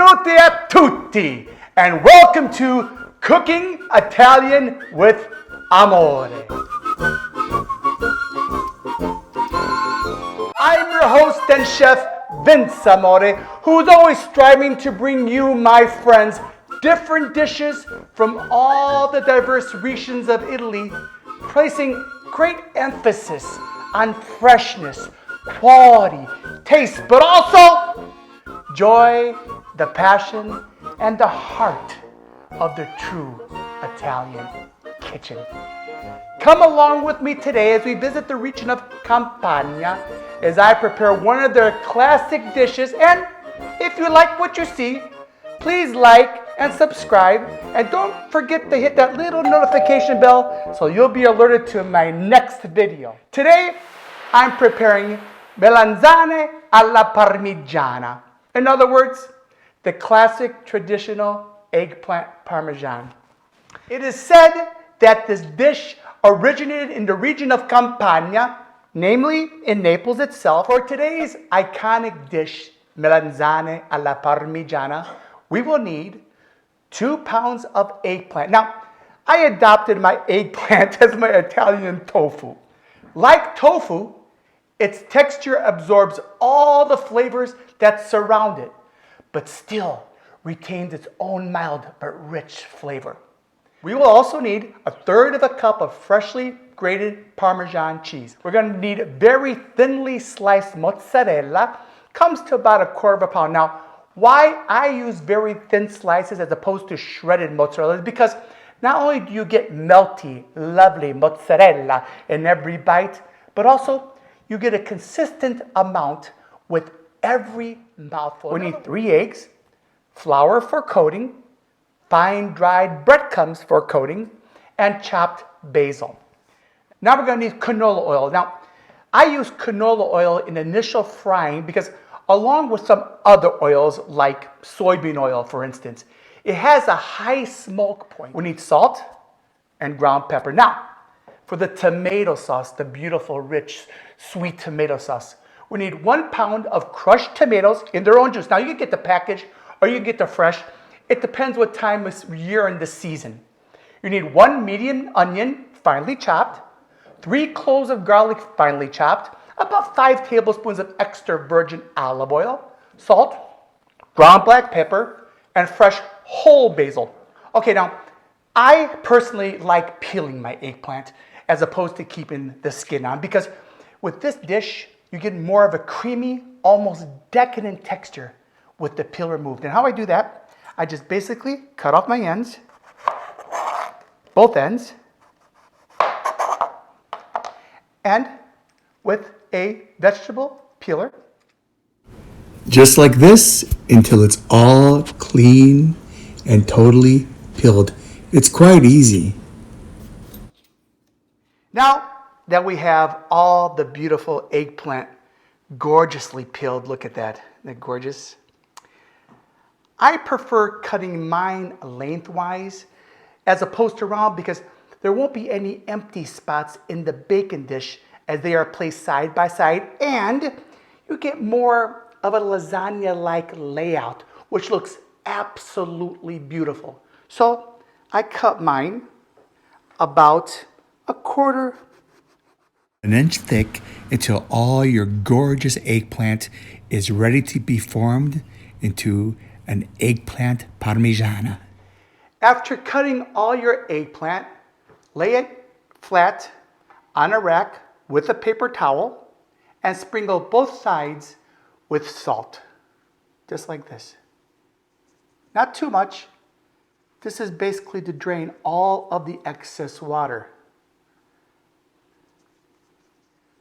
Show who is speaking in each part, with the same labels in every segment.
Speaker 1: Benvenutti Tutti, and welcome to Cooking Italian with Amore. I'm your host and chef, Vince Amore, who's always striving to bring you, my friends, different dishes from all the diverse regions of Italy, placing great emphasis on freshness, quality, taste, but also joy, the passion, and the heart of the true Italian kitchen. Come along with me today as we visit the region of Campania as I prepare one of their classic dishes. And if you like what you see, please like and subscribe, and don't forget to hit that little notification bell so you'll be alerted to my next video. Today, I'm preparing Melanzane alla Parmigiana. In other words, the classic traditional eggplant parmesan. It is said that this dish originated in the region of Campania, namely in Naples itself. For today's iconic dish, Melanzane alla Parmigiana, we will need 2 pounds of eggplant. Now, I adopted my eggplant as my Italian tofu. Like tofu, its texture absorbs all the flavors that surround it, but still retains its own mild but rich flavor. We will also need 1/3 cup of freshly grated Parmesan cheese. We're going to need very thinly sliced mozzarella, comes to about 1/4 pound. Now, why I use very thin slices as opposed to shredded mozzarella is because not only do you get melty, lovely mozzarella in every bite, but also you get a consistent amount with every mouthful. We need 3 eggs, flour for coating, fine dried breadcrumbs for coating, and chopped basil. Now we're going to need canola oil. Now, I use canola oil in initial frying because along with some other oils like soybean oil, for instance, it has a high smoke point. We need salt and ground pepper. Now, for the tomato sauce, the beautiful, rich, sweet tomato sauce, we need 1 pound of crushed tomatoes in their own juice. Now, you can get the package or you can get the fresh. It depends what time of year and the season. You need 1 medium onion, finely chopped, 3 cloves of garlic, finely chopped, about 5 tablespoons of extra virgin olive oil, salt, ground black pepper, and fresh whole basil. Okay, now, I personally like peeling my eggplant as opposed to keeping the skin on, because with this dish, you get more of a creamy, almost decadent texture with the peel removed. And how I do that, I just basically cut off my ends, both ends, and with a vegetable peeler.
Speaker 2: Just like this until it's all clean and totally peeled. It's quite easy.
Speaker 1: Now that we have all the beautiful eggplant gorgeously peeled, look at that, isn't that gorgeous? I prefer cutting mine lengthwise as opposed to round because there won't be any empty spots in the bacon dish as they are placed side by side, and you get more of a lasagna-like layout, which looks absolutely beautiful. So I cut mine about 1/4
Speaker 2: An inch thick until all your gorgeous eggplant is ready to be formed into an eggplant parmigiana.
Speaker 1: After cutting all your eggplant, lay it flat on a rack with a paper towel and sprinkle both sides with salt, just like this. Not too much. This is basically to drain all of the excess water.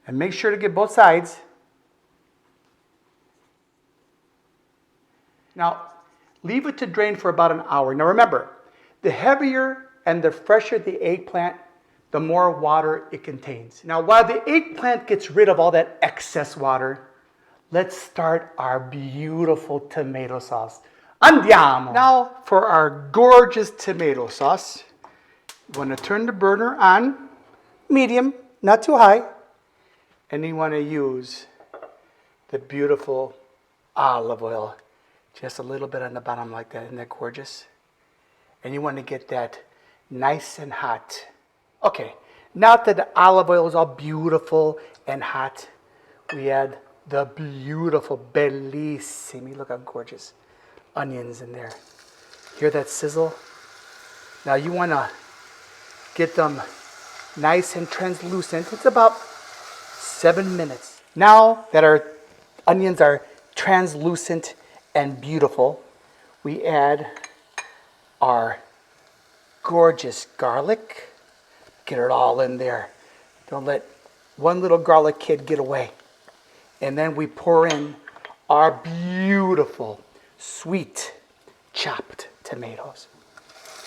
Speaker 1: And make sure to get both sides. Now, leave it to drain for about an hour. Now remember, the heavier and the fresher the eggplant, the more water it contains. Now, while the eggplant gets rid of all that excess water, let's start our beautiful tomato sauce. Andiamo! Now, for our gorgeous tomato sauce, you want to turn the burner on, medium, not too high, and you want to use the beautiful olive oil Just a little bit on the bottom like that. Isn't that gorgeous? And you want to get that nice and hot. Okay, now that the olive oil is all beautiful and hot, we add the beautiful, bellissimi, look how gorgeous, onions in there. Hear that sizzle? Now you want to get them nice and translucent. It's about 7 minutes. Now that our onions are translucent and beautiful, we add our gorgeous garlic. Get it all in there. Don't let one little garlic kid get away. And then we pour in our beautiful, sweet, chopped tomatoes.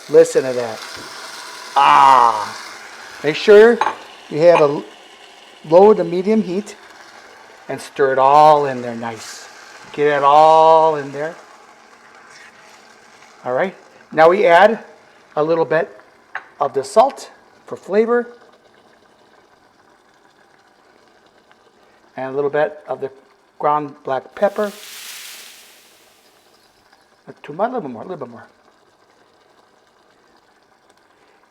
Speaker 1: Listen to that. Make sure you have a low to medium heat and stir it all in there nice. Get it all in there. All right. Now we add a little bit of the salt for flavor and a little bit of the ground black pepper. Not too much, a little bit more.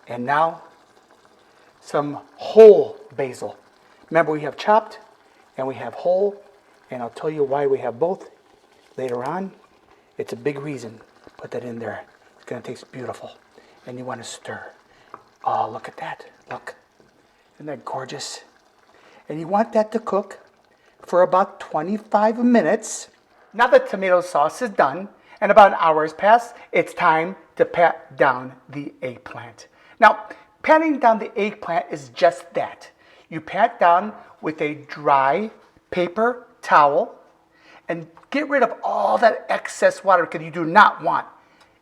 Speaker 1: And now some whole basil. Remember, we have chopped and we have whole, and I'll tell you why we have both later on. It's a big reason. Put that in there. It's going to taste beautiful. And you want to stir. Oh, look at that. Look. Isn't that gorgeous? And you want that to cook for about 25 minutes. Now the tomato sauce is done and about an hour has passed, it's time to pat down the eggplant. Now, patting down the eggplant is just that. You pat down with a dry paper towel and get rid of all that excess water because you do not want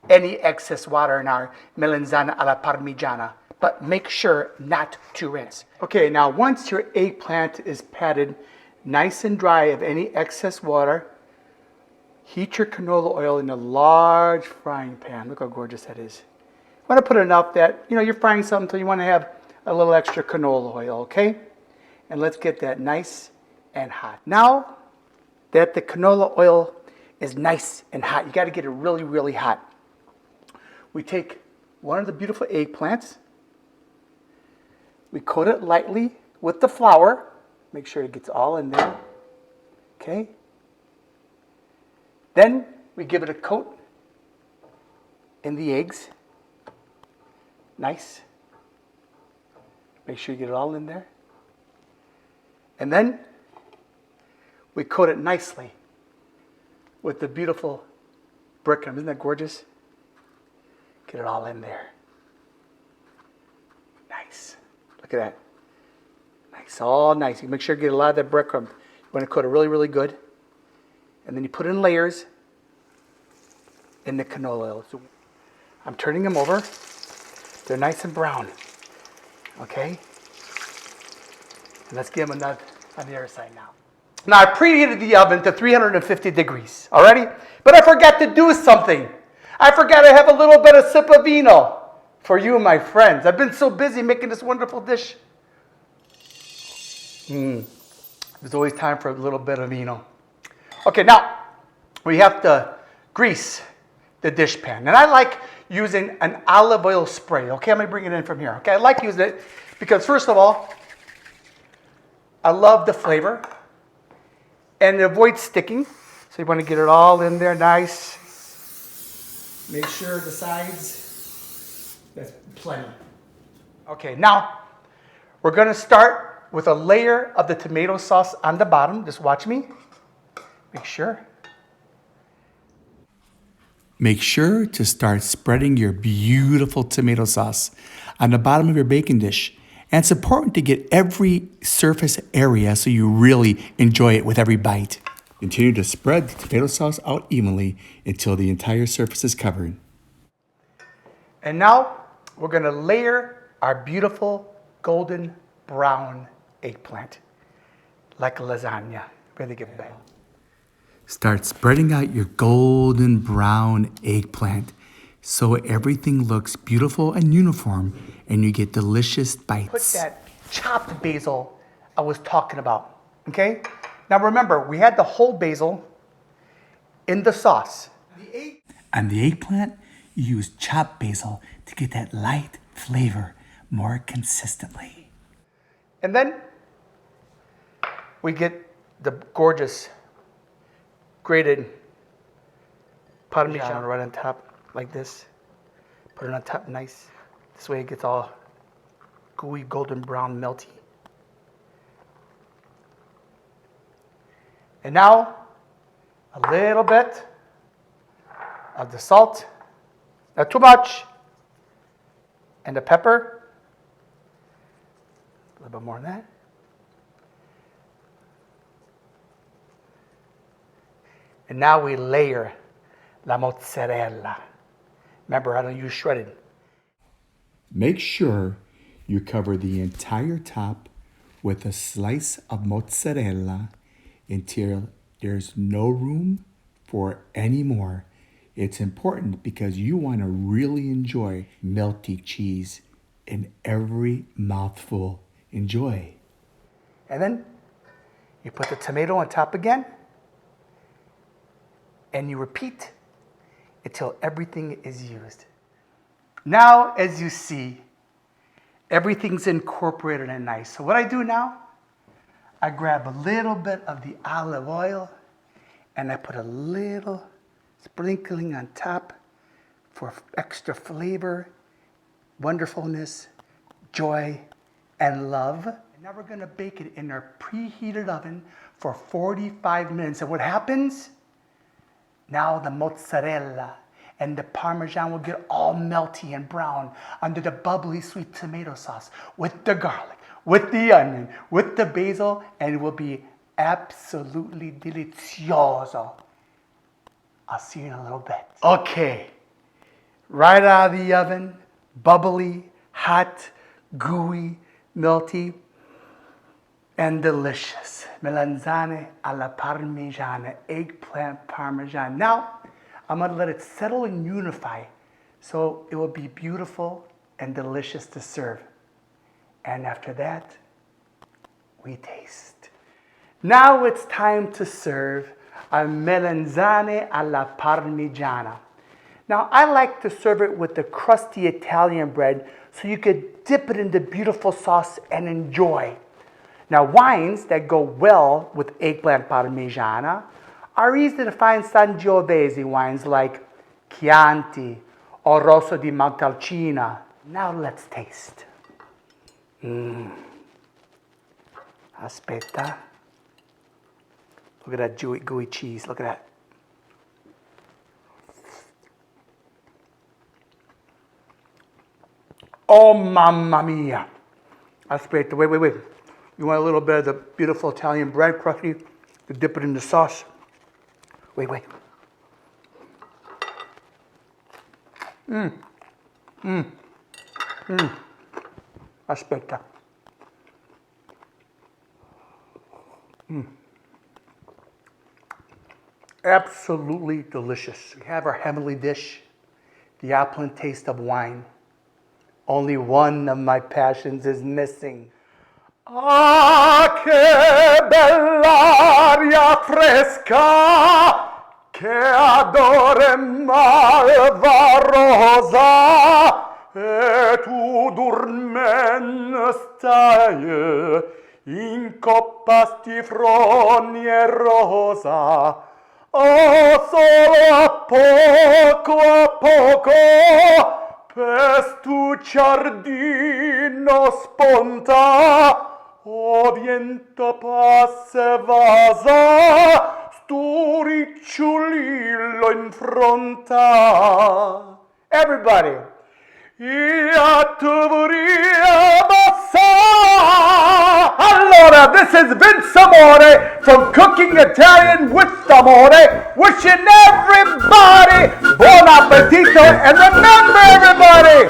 Speaker 1: any excess water in our Melanzane alla Parmigiana. But make sure not to rinse. Okay, now once your eggplant is patted nice and dry of any excess water, heat your canola oil in a large frying pan. Look how gorgeous that is. You want to put enough that, you're frying something so you want to have a little extra canola oil, okay? And let's get that nice and hot. Now that the canola oil is nice and hot, you got to get it really, really hot. We take one of the beautiful eggplants. We coat it lightly with the flour. Make sure it gets all in there. Okay? Then we give it a coat in the eggs. Nice. Make sure you get it all in there. And then we coat it nicely with the beautiful breadcrumbs. Isn't that gorgeous? Get it all in there. Nice. Look at that. Nice, all nice. You make sure you get a lot of that breadcrumb. You want to coat it really, really good. And then you put in layers in the canola oil. So I'm turning them over. They're nice and brown. Okay? And let's give them another on the other side now. Now I preheated the oven to 350 degrees. Already? But I forgot to do something. I forgot to have a little bit of sip of vino for you, my friends. I've been so busy making this wonderful dish. There's always time for a little bit of vino. Okay, now we have to grease the dish pan. And I like using an olive oil spray. Okay, let me bring it in from here. Okay, I like using it because, first of all, I love the flavor and it avoids sticking. So you want to get it all in there nice. Make sure the sides, that's plenty. Okay, now we're going to start with a layer of the tomato sauce on the bottom. Just watch me. Make sure.
Speaker 2: Make sure to start spreading your beautiful tomato sauce on the bottom of your baking dish. And it's important to get every surface area so you really enjoy it with every bite. Continue to spread the tomato sauce out evenly until the entire surface is covered.
Speaker 1: And now we're going to layer our beautiful golden brown eggplant like a lasagna. Really give it back.
Speaker 2: Start spreading out your golden brown eggplant so everything looks beautiful and uniform and you get delicious bites.
Speaker 1: Put that chopped basil I was talking about, okay? Now remember, we had the whole basil in the sauce.
Speaker 2: On the eggplant, you use chopped basil to get that light flavor more consistently.
Speaker 1: And then we get the gorgeous grated Parmigian right on top, like this. Put it on top nice. This way it gets all gooey, golden brown, melty. And now, a little bit of the salt, not too much, and the pepper, a little bit more than that. And now we layer la mozzarella. Remember, I don't use shredded.
Speaker 2: Make sure you cover the entire top with a slice of mozzarella until there's no room for any more. It's important because you want to really enjoy melty cheese in every mouthful. Enjoy.
Speaker 1: And then you put the tomato on top again, and you repeat until everything is used. Now, as you see, everything's incorporated and nice. So what I do now, I grab a little bit of the olive oil and I put a little sprinkling on top for extra flavor, wonderfulness, joy, and love. And now we're gonna bake it in our preheated oven for 45 minutes. And what happens? Now the mozzarella and the Parmesan will get all melty and brown under the bubbly sweet tomato sauce with the garlic, with the onion, with the basil, and it will be absolutely delicioso. I'll see you in a little bit. Okay, right out of the oven, bubbly, hot, gooey, melty, and delicious. Melanzane alla Parmigiana, eggplant Parmesan. Now, I'm gonna let it settle and unify so it will be beautiful and delicious to serve. And after that, we taste. Now it's time to serve a melanzane alla Parmigiana. Now, I like to serve it with the crusty Italian bread so you could dip it in the beautiful sauce and enjoy. Now, wines that go well with eggplant Parmigiana are easy to find Sangiovese wines like Chianti or Rosso di Montalcino. Now let's taste. Aspetta. Look at that gooey cheese. Look at that. Oh, mamma mia. Aspetta, wait. You want a little bit of the beautiful Italian bread, crusty? You dip it in the sauce. Wait. Aspetta. Absolutely delicious. We have our heavenly dish, the opulent taste of wine. Only one of my passions is missing. Ah, che bell'aria fresca, che adore malva rosa, e tu dormen stai in coppa stifroni e rosa. Oh, solo a poco, pestu giardino sponta, o viento passe vasa, stu ricciolillo in fronta. Everybody. Allora, this is Vince Amore from Cooking Italian with Amore, wishing everybody buon appetito, and remember everybody,